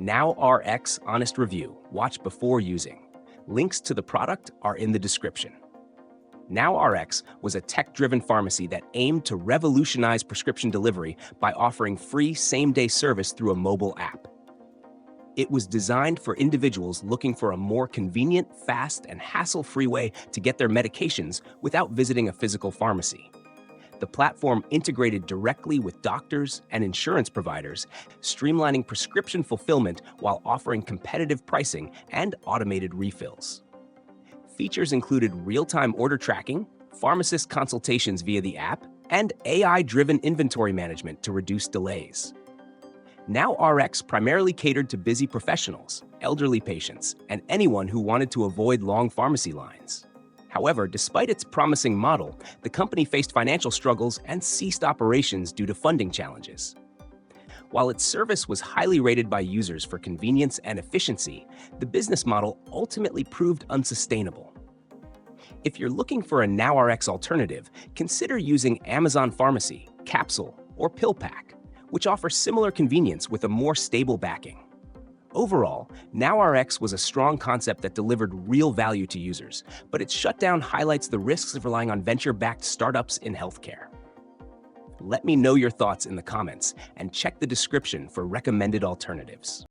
NowRx Honest Review. Watch before using. Links to the product are in the description. NowRx was a tech-driven pharmacy that aimed to revolutionize prescription delivery by offering free same-day service through a mobile app. It was designed for individuals looking for a more convenient, fast, and hassle-free way to get their medications without visiting a physical pharmacy. The platform integrated directly with doctors and insurance providers, streamlining prescription fulfillment while offering competitive pricing and automated refills. Features included real-time order tracking, pharmacist consultations via the app, and AI-driven inventory management to reduce delays. NowRx primarily catered to busy professionals, elderly patients, and anyone who wanted to avoid long pharmacy lines. However, despite its promising model, the company faced financial struggles and ceased operations due to funding challenges. While its service was highly rated by users for convenience and efficiency, the business model ultimately proved unsustainable. If you're looking for a NowRx alternative, consider using Amazon Pharmacy, Capsule, or PillPack, which offer similar convenience with a more stable backing. Overall, NowRx was a strong concept that delivered real value to users, but its shutdown highlights the risks of relying on venture-backed startups in healthcare. Let me know your thoughts in the comments and check the description for recommended alternatives.